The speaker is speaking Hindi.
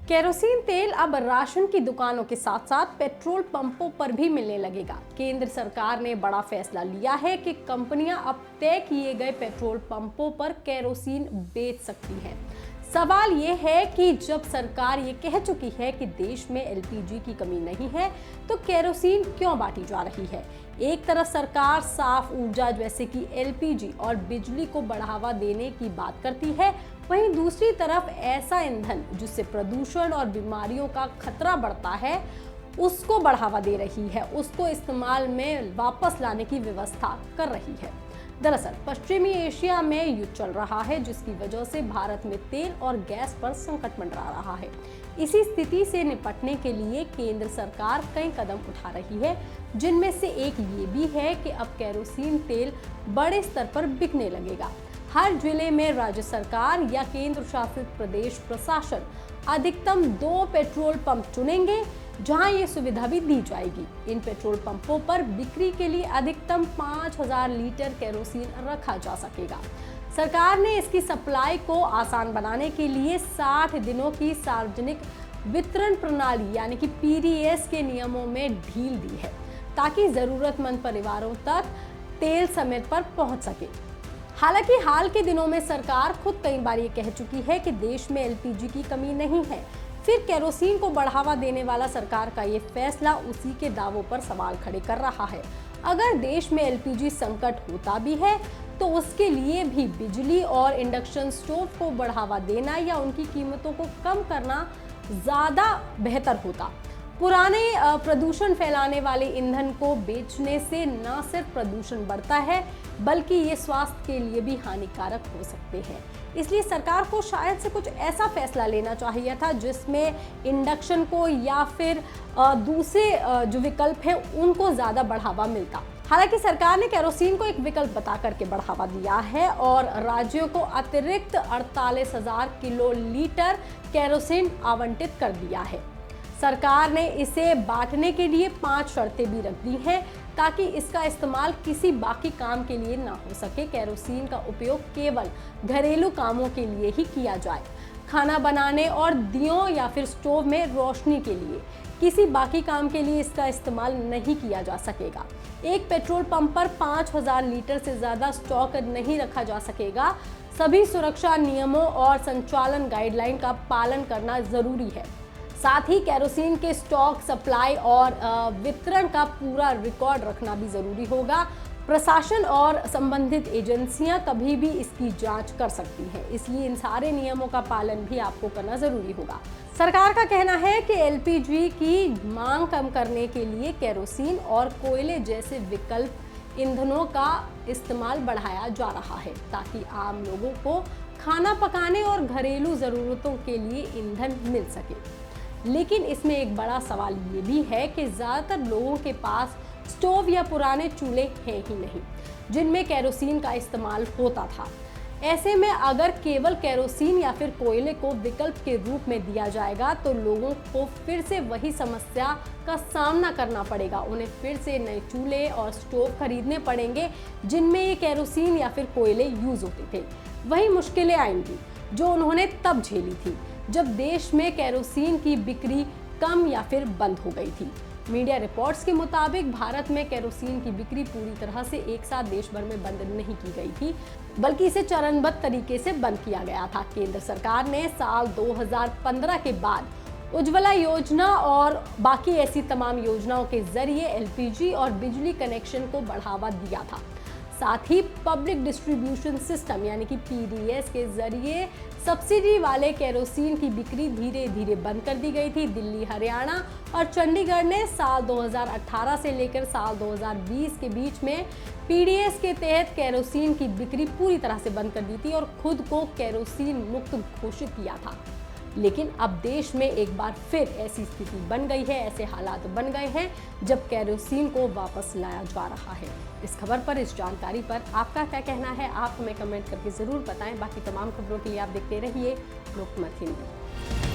केरोसिन तेल अब राशन की दुकानों के साथ साथ पेट्रोल पंपों पर भी मिलने लगेगा। केंद्र सरकार ने बड़ा फैसला लिया है कि कंपनियां अब तय किए गए पेट्रोल पंपों पर केरोसिन बेच सकती हैं। सवाल ये है कि जब सरकार ये कह चुकी है कि देश में एलपीजी की कमी नहीं है, तो केरोसिन क्यों बांटी जा रही है? एक तरफ सरकार साफ ऊर्जा जैसे कि एलपीजी और बिजली को बढ़ावा देने की बात करती है, वहीं दूसरी तरफ ऐसा ईंधन जिससे प्रदूषण और बीमारियों का खतरा बढ़ता है, उसको बढ़ावा दे रही है, उसको इस्तेमाल में वापस लाने की व्यवस्था कर रही है। दरअसल पश्चिमी एशिया में युद्ध चल रहा है, जिसकी वजह से भारत में तेल और गैस पर संकट मंडरा रहा है। इसी स्थिति से निपटने के लिए केंद्र सरकार कई कदम उठा रही है, जिनमें से एक ये भी है कि अब केरोसिन तेल बड़े स्तर पर बिकने लगेगा। हर जिले में राज्य सरकार या केंद्र शासित प्रदेश प्रशासन अधिकतम 2 पेट्रोल पंप चुनेंगे, जहां ये सुविधा भी दी जाएगी। इन पेट्रोल पंपों पर बिक्री के लिए अधिकतम 5000 लीटर केरोसिन रखा जा सकेगा। सरकार ने इसकी सप्लाई को आसान बनाने के लिए 60 दिनों की सार्वजनिक वितरण प्रणाली यानी कि पीडीएस के नियमों में ढील दी है, ताकि जरूरतमंद परिवारों तक तेल समय पर पहुंच सके। हालांकि हाल के दिनों में सरकार खुद कई बार ये कह चुकी है कि देश में एलपीजी की कमी नहीं है। फिर केरोसिन को बढ़ावा देने वाला सरकार का ये फैसला उसी के दावों पर सवाल खड़े कर रहा है। अगर देश में एलपीजी संकट होता भी है, तो उसके लिए भी बिजली और इंडक्शन स्टोव को बढ़ावा देना या उनकी कीमतों को कम करना ज़्यादा बेहतर होता। पुराने प्रदूषण फैलाने वाले ईंधन को बेचने से न सिर्फ प्रदूषण बढ़ता है, बल्कि ये स्वास्थ्य के लिए भी हानिकारक हो सकते हैं। इसलिए सरकार को शायद से कुछ ऐसा फैसला लेना चाहिए था जिसमें इंडक्शन को या फिर दूसरे जो विकल्प है उनको ज़्यादा बढ़ावा मिलता। हालांकि सरकार ने केरोसिन को एक विकल्प बता करके बढ़ावा दिया है और राज्यों को अतिरिक्त 48,000 किलो लीटर केरोसिन आवंटित कर दिया है। सरकार ने इसे बांटने के लिए 5 शर्तें भी रख दी हैं, ताकि इसका इस्तेमाल किसी बाकी काम के लिए ना हो सके। केरोसिन का उपयोग केवल घरेलू कामों के लिए ही किया जाए, खाना बनाने और दियों या फिर स्टोव में रोशनी के लिए। किसी बाकी काम के लिए इसका इस्तेमाल नहीं किया जा सकेगा। एक पेट्रोल पंप पर 5000 लीटर से ज़्यादा स्टॉक नहीं रखा जा सकेगा। सभी सुरक्षा नियमों और संचालन गाइडलाइन का पालन करना जरूरी है। साथ ही केरोसिन के स्टॉक, सप्लाई और वितरण का पूरा रिकॉर्ड रखना भी जरूरी होगा। प्रशासन और संबंधित एजेंसियां कभी भी इसकी जांच कर सकती हैं, इसलिए इन सारे नियमों का पालन भी आपको करना जरूरी होगा। सरकार का कहना है कि एलपीजी की मांग कम करने के लिए केरोसिन और कोयले जैसे विकल्प ईंधनों का इस्तेमाल बढ़ाया जा रहा है, ताकि आम लोगों को खाना पकाने और घरेलू ज़रूरतों के लिए ईंधन मिल सके। लेकिन इसमें एक बड़ा सवाल ये भी है कि ज़्यादातर लोगों के पास स्टोव या पुराने चूल्हे हैं ही नहीं, जिनमें केरोसिन का इस्तेमाल होता था। ऐसे में अगर केवल केरोसिन या फिर कोयले को विकल्प के रूप में दिया जाएगा, तो लोगों को फिर से वही समस्या का सामना करना पड़ेगा। उन्हें फिर से नए चूल्हे और स्टोव खरीदने पड़ेंगे, जिनमें ये केरोसिन या फिर कोयले यूज़ होते थे। वही मुश्किलें आएंगी जो उन्होंने तब झेली थी, जब देश में केरोसिन की बिक्री कम या फिर बंद हो गई थी। मीडिया रिपोर्ट्स के मुताबिक भारत में केरोसिन की बिक्री पूरी तरह से एक साथ देश भर में बंद नहीं की गई थी, बल्कि इसे चरणबद्ध तरीके से बंद किया गया था। केंद्र सरकार ने साल 2015 के बाद उज्ज्वला योजना और बाकी ऐसी तमाम योजनाओं के जरिए एलपीजी और बिजली कनेक्शन को बढ़ावा दिया था। साथ ही पब्लिक डिस्ट्रीब्यूशन सिस्टम यानी कि पीडीएस के जरिए सब्सिडी वाले केरोसिन की बिक्री धीरे धीरे बंद कर दी गई थी। दिल्ली, हरियाणा और चंडीगढ़ ने साल 2018 से लेकर साल 2020 के बीच में पीडीएस के तहत केरोसिन की बिक्री पूरी तरह से बंद कर दी थी और खुद को केरोसिन मुक्त घोषित किया था। लेकिन अब देश में एक बार फिर ऐसी स्थिति बन गई है, ऐसे हालात बन गए हैं जब केरोसिन को वापस लाया जा रहा है। इस खबर पर, इस जानकारी पर आपका क्या कहना है, आप हमें कमेंट करके ज़रूर बताएं। बाकी तमाम खबरों के लिए आप देखते रहिए लोकमत हिंदी।